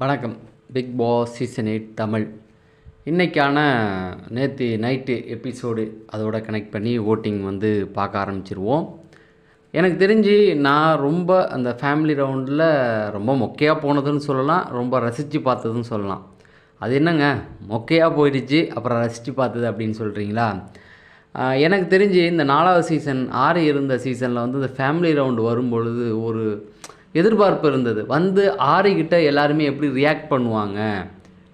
வணக்கம். Big Boss season 8 Tamil இன்றைக்கான நேற்று நைட்டு எபிசோடு அதோட கனெக்ட் பண்ணி ஓட்டிங் வந்து பார்க்க ஆரம்பிச்சிருவோம். எனக்கு தெரிஞ்சு நான் ரொம்ப அந்த ஃபேமிலி ரவுண்டில் ரொம்ப மொக்கையாக போனதுன்னு சொல்லலாம், ரொம்ப ரசித்து பார்த்ததுன்னு சொல்லலாம். அது என்னங்க மொக்கையாக போயிடுச்சு அப்புறம் ரசித்து பார்த்தது அப்படின்னு சொல்கிறீங்களா? எனக்கு தெரிஞ்சு இந்த 4வது சீசன் 6 இருந்த சீசனில் வந்து இந்த ஃபேமிலி ரவுண்டு வரும்பொழுது ஒரு எதிர்பார்ப்பு இருந்தது. வந்து 6 கிட்ட எல்லாருமே எப்படி ரியாக்ட் பண்ணுவாங்க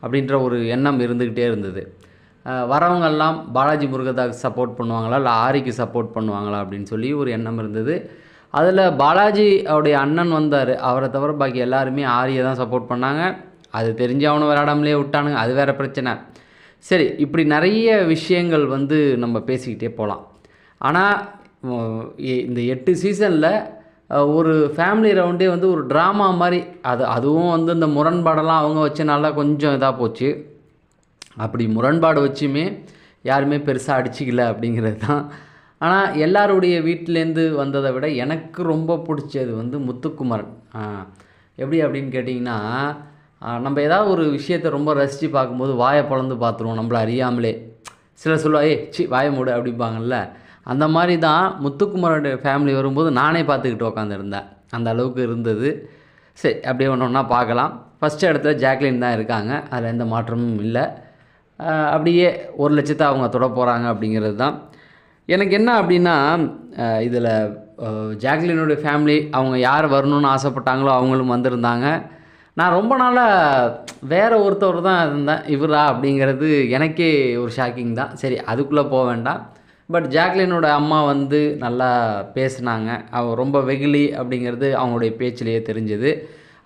அப்படின்ற ஒரு எண்ணம் இருந்துக்கிட்டே இருந்தது. வரவங்கெல்லாம் பாலாஜி முருகதாஸுக்கு சப்போர்ட் பண்ணுவாங்களா, இல்லை 6க்கு சப்போர்ட் பண்ணுவாங்களா அப்படின்னு சொல்லி ஒரு எண்ணம் இருந்தது. அதில் பாலாஜி அவருடைய அண்ணன் வந்தார். அவரை தவிர பாக்கி எல்லாருமே 6யை தான் சப்போர்ட் பண்ணாங்க. அது தெரிஞ்சு அவனை விளையாடாமலே விட்டானுங்க, அது வேறு பிரச்சனை. சரி, இப்படி நிறைய விஷயங்கள் வந்து நம்ம பேசிக்கிட்டே போகலாம். ஆனால் இந்த 8 சீசனில் ஒரு ஃபேமிலி ரவுண்டே வந்து ஒரு ட்ராமா மாதிரி அதுவும் வந்து இந்த முரண்பாடெல்லாம் அவங்க வச்சனால கொஞ்சம் இதாக போச்சு. அப்படி முரண்பாடு வச்சுமே யாருமே பெருசாக அடிச்சிக்கல அப்படிங்கிறது தான். ஆனால் எல்லாருடைய வீட்டிலேருந்து வந்ததை விட எனக்கு ரொம்ப பிடிச்சது வந்து முத்துக்குமரன். எப்படி அப்படின்னு கேட்டிங்கன்னா, நம்ம ஏதாவது ஒரு விஷயத்தை ரொம்ப ரசித்து பார்க்கும்போது வாயை பொளந்து பார்த்துருவோம் நம்மளை அறியாமலே. சிலர் சொல்லுவா, வாயை மூடு அப்படிம்பாங்கள்ல. அந்த மாதிரி தான் முத்துக்குமரோட ஃபேமிலி வரும்போது நானே பார்த்துக்கிட்டு உட்காந்துருந்தேன். அந்த அளவுக்கு இருந்தது. சரி, அப்படியே ஒன்று ஒன்றா பார்க்கலாம். ஃபஸ்ட்டு இடத்துல ஜாக்லின் தான் இருக்காங்க, அதில் எந்த மாற்றமும் இல்லை. அப்படியே 1,00,000 அவங்க தொட போகிறாங்க அப்படிங்கிறது தான். எனக்கு என்ன அப்படின்னா, இதில் ஜாக்லினுடைய ஃபேமிலி அவங்க யார் வரணும்னு ஆசைப்பட்டாங்களோ அவங்களும் வந்திருந்தாங்க. நான் ரொம்ப நாளாக வேறு ஒருத்தவர் தான் இருந்தேன், இவரா அப்படிங்கிறது எனக்கே ஒரு ஷாக்கிங் தான். சரி, அதுக்குள்ளே போக வேண்டாம். பட் ஜாக்லினோட அம்மா வந்து நல்லா பேசுனாங்க. அவள் ரொம்ப வெகுளி அப்படிங்கிறது அவங்களுடைய பேச்சிலேயே தெரிஞ்சது.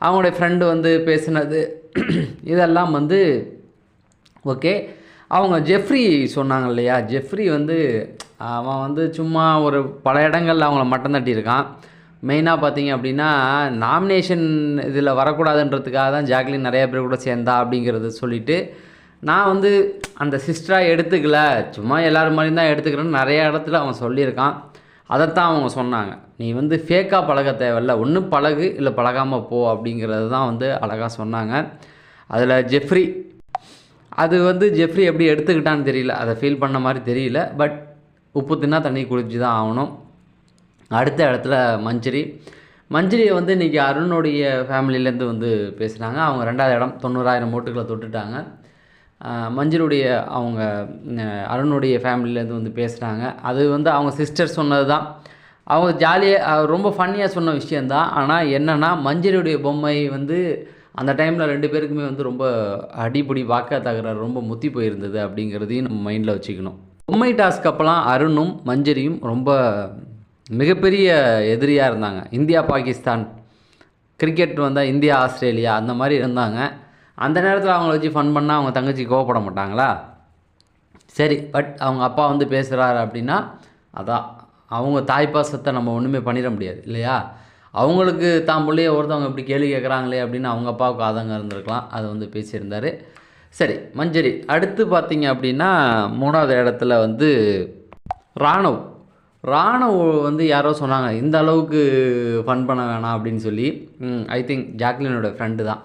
அவங்களுடைய ஃப்ரெண்டு வந்து பேசுனது இதெல்லாம் வந்து ஓகே. அவங்க ஜெஃப்ரி சொன்னாங்க இல்லையா, ஜெஃப்ரி வந்து அவன் வந்து சும்மா ஒரு பல இடங்களில் அவங்கள மட்டம் தட்டியிருக்கான். மெயினாக பார்த்தீங்க அப்படின்னா, நாமினேஷன் இதில் வரக்கூடாதுன்றதுக்காக தான் ஜாக்லின் நிறைய பேர் கூட சேர்ந்தா அப்படிங்கிறத சொல்லிவிட்டு, நான் வந்து அந்த சிஸ்டராக எடுத்துக்கல, சும்மா எல்லோரும் மாதிரி தான் எடுத்துக்கிறேன்னு நிறைய இடத்துல அவன் சொல்லியிருக்கான். அதைத்தான் அவங்க சொன்னாங்க, நீ வந்து ஃபேக்காக பழக தேவையில்ல, ஒன்று பழகு இல்லை பழகாமல் போ அப்படிங்கிறது தான் வந்து அழகாக சொன்னாங்க. அதில் ஜெஃப்ரி அது வந்து ஜெஃப்ரி எப்படி எடுத்துக்கிட்டான்னு தெரியல, அதை ஃபீல் பண்ண மாதிரி தெரியல. பட் உப்பு தின்னா தண்ணி குடிச்சு தான் ஆகணும். அடுத்த இடத்துல மஞ்சரியை வந்து இன்றைக்கி அருணுடைய ஃபேமிலியிலேருந்து வந்து பேசுகிறாங்க. அவங்க 2வது இடம் 90,000 ஓட்டுகளை தொட்டுட்டாங்க. மஞ்சளுடைய அவங்க அருணுடைய ஃபேமிலியிலேருந்து வந்து பேசுகிறாங்க. அது வந்து அவங்க சிஸ்டர் சொன்னது தான். அவங்க ஜாலியாக ரொம்ப ஃபன்னியாக சொன்ன விஷயந்தான். ஆனால் என்னென்னா, மஞ்சளுடைய பொம்மை வந்து அந்த டைமில் 2 பேருக்குமே வந்து ரொம்ப அடிப்படி வாக்க தகராறு ரொம்ப முத்தி போயிருந்தது அப்படிங்கிறதையும் நம்ம மைண்டில் வச்சுக்கணும். பொம்மை டாஸ்க் அப்போலாம் அருணும் மஞ்சரியும் ரொம்ப மிகப்பெரிய எதிரியாக இருந்தாங்க. இந்தியா பாகிஸ்தான் கிரிக்கெட் வந்தால் இந்தியா ஆஸ்திரேலியா அந்த மாதிரி இருந்தாங்க. அந்த நேரத்தில் அவங்கள வச்சு ஃபன் பண்ணால் அவங்க தங்கச்சி கோவப்பட மாட்டாங்களா? சரி, பட் அவங்க அப்பா வந்து பேசுகிறாரு அப்படின்னா, அதான் அவங்க தாய்ப்பாசத்தை நம்ம ஒன்றுமே பண்ணிட முடியாது இல்லையா? அவங்களுக்கு தான் பிள்ளைய ஒருத்தவங்க இப்படி கேள்வி கேட்குறாங்களே அப்படின்னு அவங்க அப்பாவுக்கு ஆதங்கம் இருந்திருக்கலாம். அதை வந்து பேசியிருந்தார். சரி, மஞ்சரி அடுத்து பார்த்தீங்க அப்படின்னா 3வது இடத்துல வந்து ராணவ் வந்து யாரோ சொன்னாங்க இந்த அளவுக்கு ஃபன் பண்ண வேணாம் அப்படின்னு சொல்லி. ஐ திங்க் ஜாக்லினோட ஃப்ரெண்டு தான்.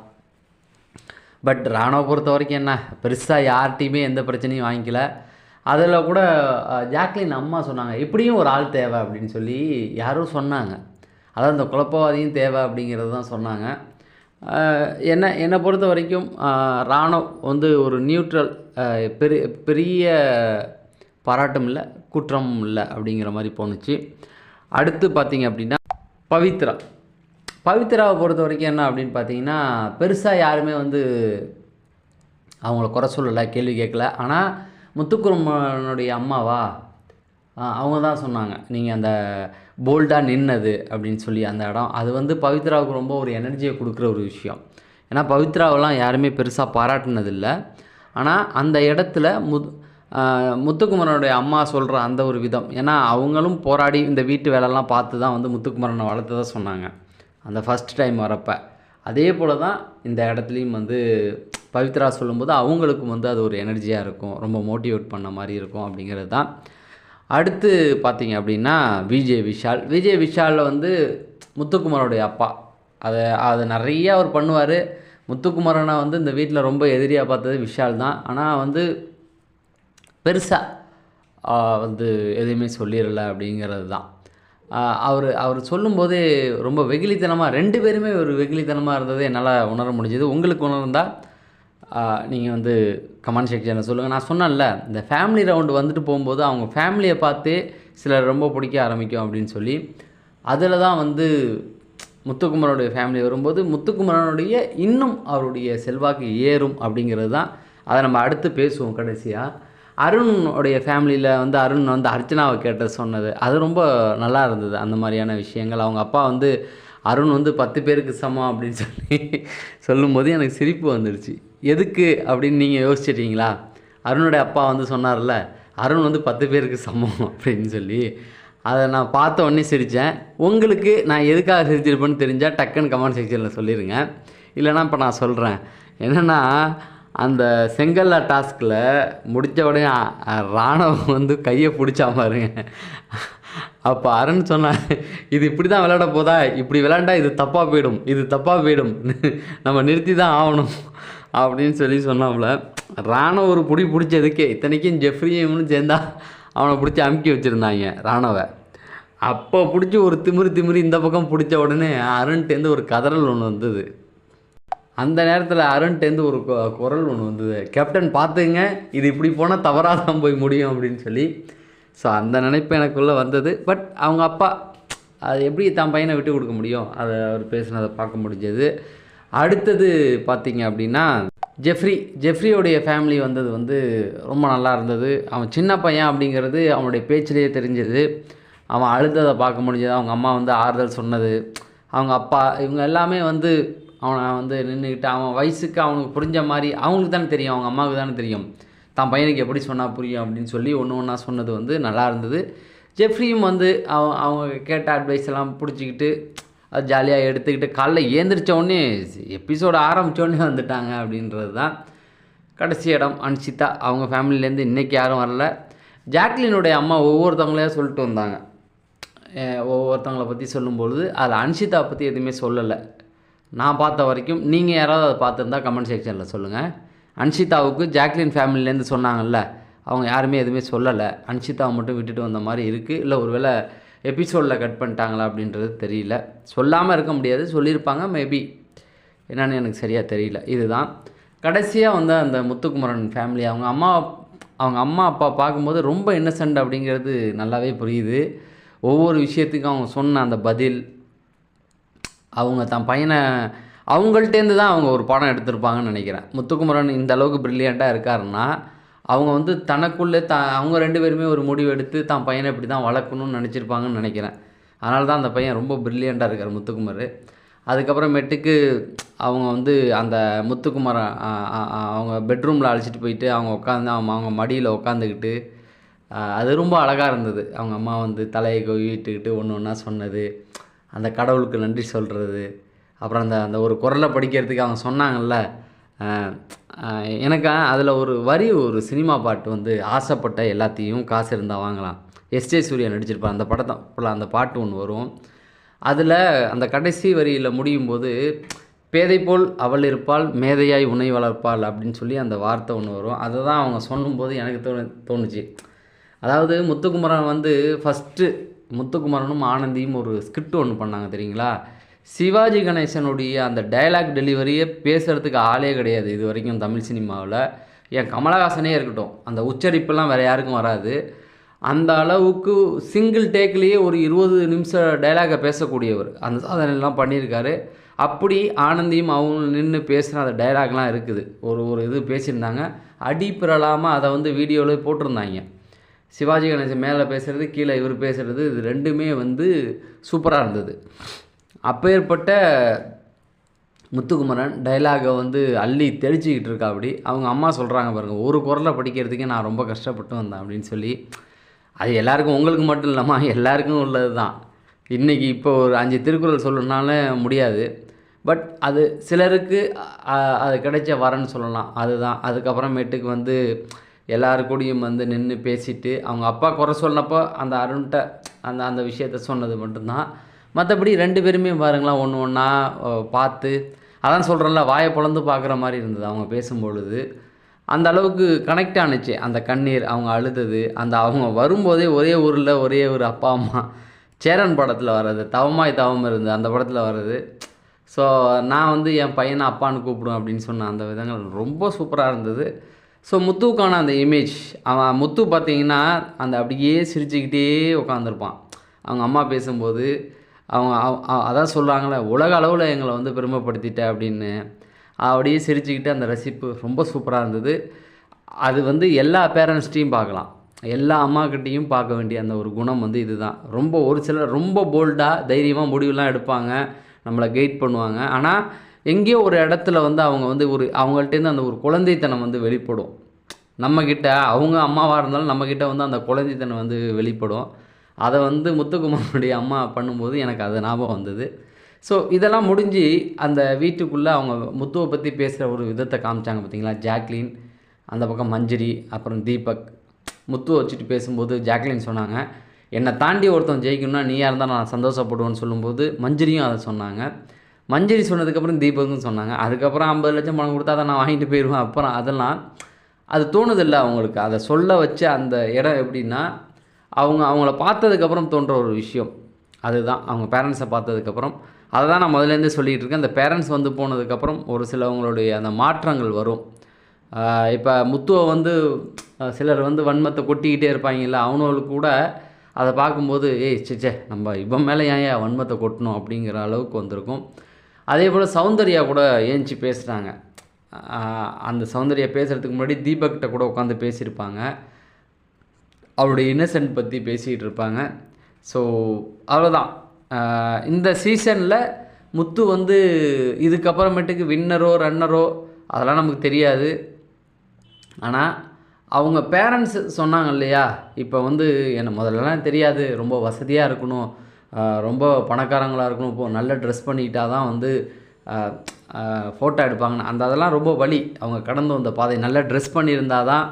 பட் ராணுவ பொறுத்த வரைக்கும் என்ன பெருசாக யார்கிட்டையுமே எந்த பிரச்சனையும் வாங்கிக்கல. அதில் கூட ஜாக்லின் அம்மா சொன்னாங்க, இப்படியும் ஒரு ஆள் தேவை அப்படின்னு சொல்லி யாரோ சொன்னாங்க. அதாவது இந்த குழப்பவாதியும் தேவை அப்படிங்கிறது தான் சொன்னாங்க. என்னை பொறுத்த வரைக்கும் ராணுவ வந்து ஒரு நியூட்ரல், பெரிய பாராட்டும் இல்லை குற்றமும் இல்லை அப்படிங்கிற மாதிரி போணுச்சு. அடுத்து பார்த்திங்க அப்படின்னா பவித்ராவை பொறுத்த வரைக்கும் என்ன அப்படின்னு பார்த்தீங்கன்னா, பெருசாக யாருமே வந்து அவங்கள குறை சொல்லலை, கேள்வி கேட்கல. ஆனால் முத்துக்குமரனுடைய அம்மாவா அவங்க தான் சொன்னாங்க, நீங்கள் அந்த போல்டாக நின்னது அப்படின்னு சொல்லி அந்த இடம் அது வந்து பவித்ராவுக்கு ரொம்ப ஒரு எனர்ஜியை கொடுக்குற ஒரு விஷயம். ஏன்னா பவித்ராவெல்லாம் யாருமே பெருசாக பாராட்டினதில்லை. ஆனால் அந்த இடத்துல முத்துக்குமரனுடைய அம்மா சொல்கிற அந்த ஒரு விதம், ஏன்னா அவங்களும் போராடி இந்த வீட்டு வேலைலாம் பார்த்து தான் வந்து முத்துக்குமரனை வளர்த்ததாக சொன்னாங்க அந்த ஃபஸ்ட் டைம் வரப்போ. அதே போல் தான் இந்த இடத்துலையும் வந்து பவித்ரா சொல்லும்போது அவங்களுக்கும் வந்து அது ஒரு எனர்ஜியாக இருக்கும், ரொம்ப மோட்டிவேட் பண்ண மாதிரி இருக்கும் அப்படிங்கிறது தான். அடுத்து பார்த்திங்க அப்படின்னா விஜய் விஷாலில் வந்து முத்துக்குமரோடைய அப்பா, அதை நிறையா அவர் பண்ணுவார். முத்துக்குமரனை வந்து இந்த வீட்டில் ரொம்ப எதிரியாக பார்த்தது விஷால் தான். ஆனால் வந்து பெருசாக வந்து எதுவுமே சொல்லிடல அப்படிங்கிறது தான். அவர் சொல்லும்போதே ரொம்ப வெகுளித்தனமாக 2 பேருமே ஒரு வெகுளித்தனமாக இருந்தது என்னால் உணர முடிஞ்சது. உங்களுக்கு உணர்ந்தால் நீங்கள் வந்து கமெண்ட் செக்ஷனில் சொல்லுங்கள். நான் சொன்னேன்ல, இந்த ஃபேமிலி ரவுண்டு வந்துட்டு போகும்போது அவங்க ஃபேமிலியை பார்த்தே சிலர் ரொம்ப பிடிக்க ஆரம்பிக்கும் அப்படின்னு சொல்லி, அதில் தான் வந்து முத்துக்குமரனுடைய ஃபேமிலி வரும்போது முத்துக்குமரனுடைய இன்னும் அவருடைய செல்வாக்கு ஏறும் அப்படிங்கிறது தான். அதை நம்ம அடுத்து பேசுவோம் கடைசியாக. அருணுடைய ஃபேமிலியில் வந்து அருண் வந்து அர்ச்சனாவை கேட்ட சொன்னது அது ரொம்ப நல்லா இருந்தது. அந்த மாதிரியான விஷயங்கள் அவங்க அப்பா வந்து அருண் வந்து 10 பேருக்கு சமம் அப்படின்னு சொல்லி சொல்லும்போது எனக்கு சிரிப்பு வந்துடுச்சு. எதுக்கு அப்படின்னு நீங்கள் யோசிச்சிட்டிங்களா? அருணுடைய அப்பா வந்து சொன்னார்ல, அருண் வந்து 10 பேருக்கு சமம் அப்படின்னு சொல்லி, அதை நான் பார்த்த உடனே சிரித்தேன். உங்களுக்கு நான் எதுக்காக சிரிச்சிருப்பேன்னு தெரிஞ்சால் டக்குன்னு கமெண்ட் செக்ஷனில் சொல்லிடுங்க. இல்லைனா இப்போ நான் சொல்கிறேன். என்னென்னா, அந்த செங்கல்ல டாஸ்கில் முடித்த உடனே ராணுவம் வந்து கையை பிடிச்சா பாருங்க. அப்போ அருண் சொன்னான், இது இப்படி தான் விளையாட போதா, இப்படி விளையாண்டா இது தப்பாக போயிடும், இது தப்பாக போயிடும், நம்ம நிறுத்தி தான் ஆகணும் அப்படின்னு சொல்லி சொன்னாப்புல. ராணுவ ஒரு பிடிச்சதுக்கே இத்தனைக்கும் ஜெஃப்ரியும் சேர்ந்தா அவனை பிடிச்சி அமுக்கி வச்சுருந்தாங்க ராணுவை. அப்போ பிடிச்சி ஒரு திமிரு இந்த பக்கம் பிடிச்ச உடனே அருண்ட்டேருந்து ஒரு கதறல் ஒன்று வந்தது. அந்த நேரத்தில் அருண்ட்டேருந்து ஒரு குரல் ஒன்று வந்தது, கேப்டன் பார்த்துங்க, இது இப்படி போனால் தவறாக தான் போய் முடியும் அப்படின்னு சொல்லி. ஸோ அந்த நினைப்பு எனக்குள்ளே வந்தது. பட் அவங்க அப்பா அது எப்படி தான் பையனை விட்டு கொடுக்க முடியும், அதை அவர் பேசுனதை பார்க்க முடிஞ்சது. அடுத்தது பார்த்திங்க அப்படின்னா ஜெஃப்ரியோடைய ஃபேமிலி வந்தது வந்து ரொம்ப நல்லா இருந்தது. அவன் சின்ன பையன் அப்படிங்கிறது அவனுடைய பேச்சிலேயே தெரிஞ்சது. அவன் அழுததை பார்க்க முடிஞ்சது. அவங்க அம்மா வந்து ஆறுதல் சொன்னது, அவங்க அப்பா இவங்க எல்லாமே வந்து அவனை வந்து நின்றுக்கிட்டு அவன் வயசுக்கு அவனுக்கு புரிஞ்ச மாதிரி அவங்களுக்கு தானே தெரியும், அவங்க அம்மாவுக்கு தானே தெரியும் தான் பையனுக்கு எப்படி சொன்னால் புரியும் அப்படின்னு சொல்லி ஒன்றா சொன்னது வந்து நல்லா இருந்தது. ஜெஃப்ரியும் வந்து அவங்க கேட்ட அட்வைஸ் எல்லாம் பிடிச்சிக்கிட்டு அது ஜாலியாக எடுத்துக்கிட்டு காலைல ஏந்திரிச்சோடனே எபிசோடு ஆரம்பித்தோடனே வந்துட்டாங்க அப்படின்றது தான். கடைசி இடம் அன்ஷிதா, அவங்க ஃபேமிலியிலேருந்து இன்றைக்கி யாரும் வரல. ஜாக்லினுடைய அம்மா ஒவ்வொருத்தவங்களையும் சொல்லிட்டு வந்தாங்க. ஒவ்வொருத்தவங்களை பற்றி சொல்லும்பொழுது அதில் அன்ஷிதா பற்றி எதுவுமே சொல்லலை நான் பார்த்த வரைக்கும். நீங்கள் யாராவது அதை பார்த்துருந்தா கமெண்ட் செக்ஷனில் சொல்லுங்கள். அன்ஷிதாவுக்கு ஜாக்லின் ஃபேமிலியிலேருந்து சொன்னாங்கல்ல, அவங்க யாருமே எதுவுமே சொல்லலை. அன்ஷிதாவை மட்டும் விட்டுட்டு வந்த மாதிரி இருக்குது. இல்லை ஒருவேளை எபிசோடில் கட் பண்ணிட்டாங்களா அப்படின்றது தெரியல. சொல்லாமல் இருக்க முடியாது, சொல்லியிருப்பாங்க மேபி, என்னன்னு எனக்கு சரியாக தெரியல. இதுதான் கடைசியாக வந்து அந்த முத்துக்குமரன் ஃபேமிலி அவங்க அம்மா அப்பா பார்க்கும்போது ரொம்ப இன்னசென்ட் அப்படிங்கிறது நல்லாவே புரியுது. ஒவ்வொரு விஷயத்துக்கும் அவங்க சொன்ன அந்த பதில், அவங்க தான் பையனை அவங்கள்ட்டேருந்து தான் அவங்க ஒரு படம் எடுத்திருப்பாங்கன்னு நினைக்கிறேன். முத்துக்குமரன் இந்த அளவுக்கு ப்ரில்லியண்ட்டாக இருக்காருன்னா அவங்க வந்து தனக்குள்ளே அவங்க 2 பேருமே ஒரு முடிவு எடுத்து தான் பையனை இப்படி தான் வளர்க்கணும்னு நினச்சிருப்பாங்கன்னு நினைக்கிறேன். அதனால தான் அந்த பையன் ரொம்ப ப்ரில்லியண்ட்டாக இருக்கார் முத்துக்குமார். அதுக்கப்புறமேட்டுக்கு அவங்க வந்து அந்த முத்துக்குமரன் அவங்க பெட்ரூமில் அழைச்சிட்டு போயிட்டு அவங்க உட்காந்து அவங்க மடியில் உட்காந்துக்கிட்டு அது ரொம்ப அழகாக இருந்தது. அவங்க அம்மா வந்து தலையை கொவிட்டுக்கிட்டு ஒன்று ஒன்றா சொன்னது, அந்த கடவுளுக்கு நன்றி சொல்கிறது, அப்புறம் அந்த ஒரு குரலை படிக்கிறதுக்கு அவங்க சொன்னாங்கல்ல. எனக்கு அதில் ஒரு வரி, ஒரு சினிமா பாட்டு வந்து ஆசைப்பட்ட எல்லாத்தையும் காசு இருந்தால் வாங்கலாம், எஸ்ஜே சூர்யா நடிச்சிருப்பார் அந்த படத்தை. அந்த பாட்டு ஒன்று வரும். அதில் அந்த கடைசி வரியில் முடியும் போது, பேதை போல் அவள் இருப்பாள், மேதையாய் உன்னை வளர்ப்பாள் அப்படின்னு சொல்லி அந்த வார்த்தை ஒன்று வரும். அதை தான் அவங்க சொல்லும்போது எனக்கு தோணுச்சு. அதாவது முத்துக்குமரன் வந்து ஃபஸ்ட்டு முத்துக்குமரனும் ஆனந்தியும் ஒரு ஸ்கிரிப்ட் ஒன்று பண்ணாங்க தெரியுங்களா. சிவாஜி கணேசனுடைய அந்த டைலாக் டெலிவரியே பேசுகிறதுக்கு ஆளே கிடையாது இது வரைக்கும் தமிழ் சினிமாவில். ஏன் கமலஹாசனே இருக்கட்டும், அந்த உச்சரிப்பெல்லாம் வேறு யாருக்கும் வராது. அந்த அளவுக்கு சிங்கிள் டேக்லேயே ஒரு 20 நிமிஷம் டைலாகை பேசக்கூடியவர், அந்த சாதனைலாம் பண்ணியிருக்காரு. அப்படி ஆனந்தியும் அவங்க நின்று பேசுகிற அந்த டைலாக்லாம் இருக்குது. ஒரு இது பேசியிருந்தாங்க, அடிப்பிரலாமல் அதை வந்து வீடியோவில் போட்டிருந்தாங்க. சிவாஜி கணேசன் மேலே பேசுகிறது, கீழே இவர் பேசுகிறது, இது ரெண்டுமே வந்து சூப்பராக இருந்தது. அப்பேற்பட்ட முத்துக்குமரன் டைலாகை வந்து அள்ளி தெளிச்சிக்கிட்டு இருக்கா. அப்படி அவங்க அம்மா சொல்கிறாங்க பாருங்கள், ஒரு குரலை படிக்கிறதுக்கே நான் ரொம்ப கஷ்டப்பட்டு வந்தேன் அப்படின்னு சொல்லி. அது எல்லாருக்கும், உங்களுக்கு மட்டும் இல்லாமல் எல்லாருக்கும் உள்ளது தான். இன்றைக்கி இப்போ ஒரு 5 திருக்குறள் சொல்லணுனால முடியாது, பட் அது சிலருக்கு அது கிடைச்ச வரன்னு சொல்லலாம். அதுதான். அதுக்கப்புறமேட்டுக்கு வந்து எல்லாருக்கூடையும் வந்து நின்று பேசிட்டு அவங்க அப்பா குறை சொன்னப்போ அந்த அருண்கிட்ட அந்த விஷயத்த சொன்னது மட்டும்தான். மற்றபடி 2 பேருமே பாருங்களா ஒன்று ஒன்றா பார்த்து அதான் சொல்கிறேன்ல, வாயை பொளந்து பார்க்குற மாதிரி இருந்தது அவங்க பேசும்பொழுது. அந்த அளவுக்கு கனெக்ட் ஆணுச்சு அந்த கண்ணீர், அவங்க அழுதது, அந்த அவங்க வரும்போதே ஒரே ஊரில் ஒரே ஒரு அப்பா அம்மா. சேரன் படத்தில் வர்றது, தவமாய் தவம் இருந்து அந்த படத்தில் வர்றது. ஸோ நான் வந்து என் பையனை அப்பான்னு கூப்பிடுவேன் அப்படின்னு சொன்ன அந்த விதங்கள் ரொம்ப சூப்பராக இருந்தது. ஸோ முத்துவுக்கான அந்த இமேஜ், அவன் முத்து பார்த்தீங்கன்னா அந்த அப்படியே சிரிச்சுக்கிட்டே உட்காந்துருப்பான் அவங்க அம்மா பேசும்போது. அவங்க அதான் சொல்கிறாங்களே, உலக அளவில் எங்களை வந்து பெருமைப்படுத்திட்ட அப்படின்னு. அப்படியே சிரிச்சுக்கிட்டு அந்த ரசிப்பு ரொம்ப சூப்பராக இருந்தது. அது வந்து எல்லா பேரண்ட்ஸ்டையும் பார்க்கலாம், எல்லா அம்மாக்கிட்டேயும் பார்க்க வேண்டிய அந்த ஒரு குணம் வந்து இதுதான். ரொம்ப ஒரு சிலர் ரொம்ப போல்டாக தைரியமாக முடிவுலாம் எடுப்பாங்க, நம்மளை கைட் பண்ணுவாங்க. ஆனால் எங்கேயோ ஒரு இடத்துல வந்து அவங்க வந்து அவங்கள்ட்டேருந்து அந்த ஒரு குழந்தைத்தனம் வந்து வெளிப்படும் நம்மக்கிட்ட. அவங்க அம்மாவாக இருந்தாலும் நம்மக்கிட்ட வந்து அந்த குழந்தைத்தனம் வந்து வெளிப்படும். அதை வந்து முத்துக்குமாரனுடைய அம்மா பண்ணும்போது எனக்கு அது ஞாபகம் வந்தது. ஸோ இதெல்லாம் முடிஞ்சு அந்த வீட்டுக்குள்ளே அவங்க முத்துவை பற்றி பேசுகிற ஒரு விதத்தை காமிச்சாங்க பார்த்தீங்களா. ஜாக்லின், அந்த பக்கம் மஞ்சரி, அப்புறம் தீபக். முத்துவை வச்சுட்டு பேசும்போது ஜாக்லின் சொன்னாங்க, என்னை தாண்டி ஒருத்தன் ஜெயிக்கணும்னா நீயாக இருந்தால் நான் சந்தோஷப்படுவேன்னு சொல்லும்போது மஞ்சரியும் அதை சொன்னாங்க. மஞ்சரி சொன்னதுக்கப்புறம் தீபக்கும் சொன்னாங்க. அதுக்கப்புறம் 50 லட்சம் பணம் கொடுத்தா அதை நான் வாங்கிட்டு போயிடுவேன். அப்புறம் அதெல்லாம் அது தோணுதில்லை அவங்களுக்கு. அதை சொல்ல வச்ச அந்த இடம் எப்படின்னா, அவங்கள பார்த்ததுக்கப்புறம் தோன்ற ஒரு விஷயம் அதுதான். அவங்க பேரண்ட்ஸை பார்த்ததுக்கப்புறம் அதை தான் நான் முதலேருந்தே சொல்லிகிட்டு இருக்கேன். அந்த பேரண்ட்ஸ் வந்து போனதுக்கப்புறம் ஒரு சிலவங்களுடைய அந்த மாற்றங்கள் வரும். இப்போ முத்துவை வந்து சிலர் வந்து வன்மத்தை கொட்டிக்கிட்டே இருப்பாங்கல்ல, அவனுங்களுக்கு கூட அதை பார்க்கும்போது ஏய் சிச்சே நம்ம இவன் மேலே ஏன் வன்மத்தை கொட்டணும் அப்படிங்கிற அளவுக்கு வந்திருக்கும். அதே போல் சௌந்தர்யா கூட ஏஞ்சி பேசுகிறாங்க. அந்த சௌந்தர்யா பேசுகிறதுக்கு முன்னாடி தீபக்கிட்ட கூட உட்காந்து பேசியிருப்பாங்க, அவருடைய இன்னசென்ட் பற்றி பேசிகிட்டு இருப்பாங்க. ஸோ அவ்வளோதான். இந்த சீசனில் முத்து வந்து இதுக்கப்புறமேட்டுக்கு வின்னரோ ரன்னரோ அதெல்லாம் நமக்கு தெரியாது. ஆனால் அவங்க பேரண்ட்ஸ் சொன்னாங்க இல்லையா, இப்போ வந்து என்ன முதல்லலாம் தெரியாது, ரொம்ப வசதியாக இருக்கணும், ரொம்ப பணக்காரங்களாக இருக்கணும், இப்போது நல்ல ட்ரெஸ் பண்ணிக்கிட்டா தான் வந்து ஃபோட்டோ எடுப்பாங்கன்னு. அதெல்லாம் ரொம்ப வலி. அவங்க கடந்து வந்த பாதை, நல்ல ட்ரெஸ் பண்ணியிருந்தால் தான்.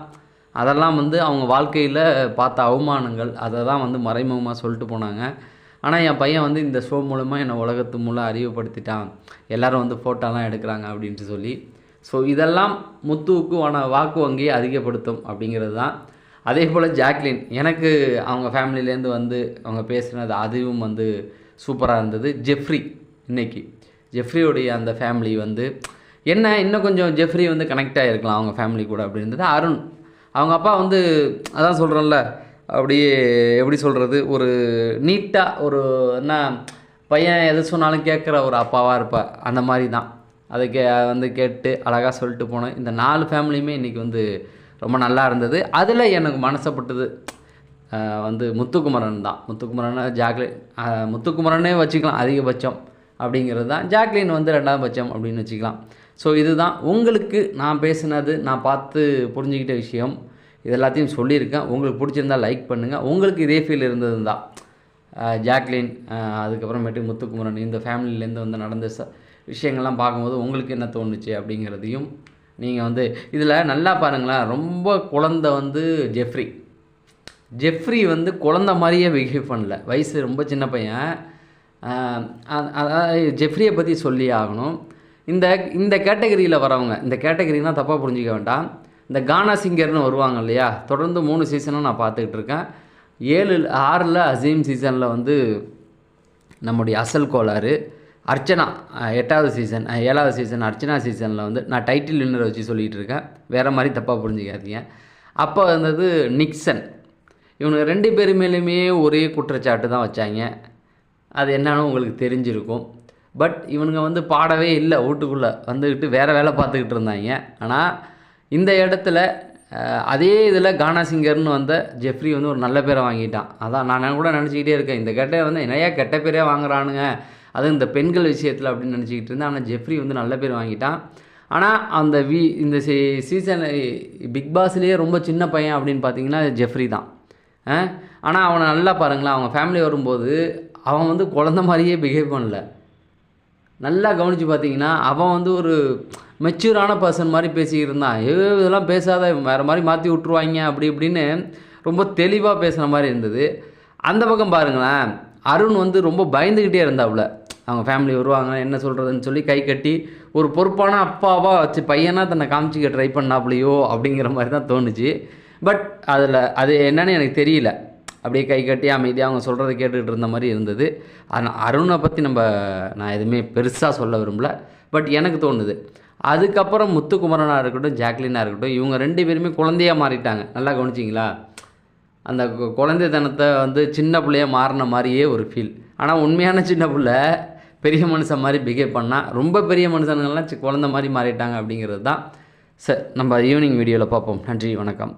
அதெல்லாம் வந்து அவங்க வாழ்க்கையில் பார்த்த அவமானங்கள், அதை தான் வந்து மறைமுகமாக சொல்லிட்டு போனாங்க. ஆனால் என் பையன் வந்து இந்த ஷோ மூலமாக என்னை உலகத்து மூலம் அறிவுப்படுத்திட்டான், எல்லோரும் வந்து ஃபோட்டோலாம் எடுக்கிறாங்க அப்படின்ட்டு சொல்லி. ஸோ இதெல்லாம் முத்துவுக்கு வாக்கு வங்கியை அதிகப்படுத்தும் அப்படிங்கிறது தான். அதே போல் ஜாக்லின், எனக்கு அவங்க ஃபேமிலியிலேருந்து வந்து அவங்க பேசுனது அதுவும் வந்து சூப்பராக இருந்தது. இன்னைக்கு ஜெஃப்ரியோடைய அந்த ஃபேமிலி வந்து என்ன இன்னும் கொஞ்சம் ஜெஃப்ரி வந்து கனெக்ட் ஆகிருக்கலாம் அவங்க ஃபேமிலி கூட அப்படின்றது. அருண், அவங்க அப்பா வந்து அதான் சொல்கிறேன்ல, அப்படியே எப்படி சொல்கிறது, ஒரு நீட்டாக ஒரு என்ன பையன் எது சொன்னாலும் கேட்குற ஒரு அப்பாவாக இருப்பார், அந்த மாதிரி தான். அதை வந்து கேட்டு அழகாக சொல்லிட்டு போனேன். இந்த 4 ஃபேமிலியுமே இன்றைக்கி வந்து ரொம்ப நல்லா இருந்தது. அதில் எனக்கு மனசப்பட்டது வந்து முத்துக்குமரன் தான். முத்துக்குமரனே வச்சுக்கலாம் அதிகபட்சம் அப்படிங்கிறது தான். ஜாக்லின் வந்து 2ஆம் பட்சம் அப்படின்னு வச்சுக்கலாம். ஸோ இதுதான் உங்களுக்கு நான் பேசுனது, நான் பார்த்து புரிஞ்சுக்கிட்ட விஷயம். இது எல்லாத்தையும் சொல்லியிருக்கேன். உங்களுக்கு பிடிச்சிருந்தால் லைக் பண்ணுங்கள். உங்களுக்கு இதே ஃபீல் இருந்தது தான், ஜாக்லின் அதுக்கப்புறமேட்டு முத்துக்குமரன் இந்த ஃபேமிலியிலேருந்து வந்து நடந்த விஷயங்கள்லாம் பார்க்கும்போது உங்களுக்கு என்ன தோணுச்சு அப்படிங்கிறதையும் நீங்கள் வந்து இதில் நல்லா பாருங்களேன். ரொம்ப குழந்தை வந்து ஜெஃப்ரி வந்து குழந்த மாதிரியே பிஹேவ் பண்ணல. வயசு ரொம்ப சின்ன பையன். அதாவது ஜெஃப்ரியை பற்றி சொல்லி ஆகணும். இந்த கேட்டகரியில் வரவங்க, இந்த கேட்டகரினால் தப்பாக புரிஞ்சிக்க வேண்டாம். இந்த கானா சிங்கர்னு வருவாங்க இல்லையா, தொடர்ந்து 3 சீசனும் நான் பார்த்துக்கிட்டு இருக்கேன். 6ல் அசீம் சீசனில் வந்து நம்முடைய அசல் கோளாறு அர்ச்சனா, 8வது சீசன் 7வது சீசன் அர்ச்சனா சீசனில் வந்து நான் டைட்டில் வின்னர் வச்சு சொல்லிகிட்டு இருக்கேன், வேறு மாதிரி தப்பாக புரிஞ்சிக்காதீங்க. அப்போ வந்தது நிக்சன். இவனுங்க 2 பேர் மேலேயுமே ஒரே குற்றச்சாட்டு தான் வச்சாங்க. அது என்னன்னு உங்களுக்கு தெரிஞ்சிருக்கும். பட் இவனுங்க வந்து பாடவே இல்லை, வீட்டுக்குள்ளே வந்துக்கிட்டு வேறு வேலை பார்த்துக்கிட்டு இருந்தாங்க. ஆனால் இந்த இடத்துல அதே இதில் கானா சிங்கர்னு வந்த ஜெஃப்ரி வந்து ஒரு நல்ல பேரை வாங்கிட்டான். அதான் நான் கூட நினச்சிக்கிட்டே இருக்கேன், இந்த வந்து நிறையா கெட்ட பேரே வாங்குறானுங்க, அதுவும் இந்த பெண்கள் விஷயத்தில் அப்படின்னு நினச்சிக்கிட்டு இருந்தேன். ஆனால் ஜெஃப்ரி வந்து நல்ல பேர் வாங்கிட்டான். ஆனால் அந்த இந்த சீசன் பிக் பாஸ்லேயே ரொம்ப சின்ன பையன் அப்படின்னு பார்த்தீங்கன்னா ஜெஃப்ரி தான். ஆனால் அவனை நல்லா பாருங்களேன், அவங்க ஃபேமிலி வரும்போது அவன் வந்து குழந்த மாதிரியே பிஹேவ் பண்ணல. நல்லா கவனித்து பார்த்தீங்கன்னா அவன் வந்து ஒரு மெச்சூரான பர்சன் மாதிரி பேசிக்கிட்டு இருந்தான். இதெல்லாம் பேசாத, வேறு மாதிரி மாற்றி விட்ருவாங்க அப்படி இப்படின்னு ரொம்ப தெளிவாக பேசுகிற மாதிரி இருந்தது. அந்த பக்கம் பாருங்களேன், அருண் வந்து ரொம்ப பயந்துக்கிட்டே இருந்தாப்புல. அவங்க ஃபேமிலி வருவாங்க, என்ன சொல்கிறதுன்னு சொல்லி கை கட்டி ஒரு பொறுப்பான அப்பாவாக வச்சு பையனாக தன்னை காமிச்சிக்க ட்ரை பண்ணாப்லையோ அப்படிங்கிற மாதிரி தான் தோணுச்சு. பட் அது என்னன்னு எனக்கு தெரியல. அப்படியே கை கட்டி அமைதியாக அவங்க சொல்கிறத கேட்டுக்கிட்டு இருந்த மாதிரி இருந்தது. ஆனால் அருணை பற்றி நான் எதுவுமே பெருசாக சொல்ல விரும்பல. பட் எனக்கு தோணுது. அதுக்கப்புறம் முத்துக்குமரனாக இருக்கட்டும், ஜாக்லினாக இருக்கட்டும், இவங்க 2 பேருமே குழந்தையாக மாறிட்டாங்க. நல்லா கவனிச்சிங்களா? அந்த குழந்தைத்தனத்தை வந்து சின்ன பிள்ளையாக மாறின மாதிரியே ஒரு ஃபீல். ஆனால் உண்மையான சின்ன பிள்ளை பெரிய மனுஷன் மாதிரி பிஹேவ் பண்ணால், ரொம்ப பெரிய மனுஷனுங்கள்லாம் குழந்தை மாதிரி மாறிட்டாங்க அப்படிங்கிறது தான். நம்ம ஈவினிங் வீடியோவில் பார்ப்போம். நன்றி, வணக்கம்.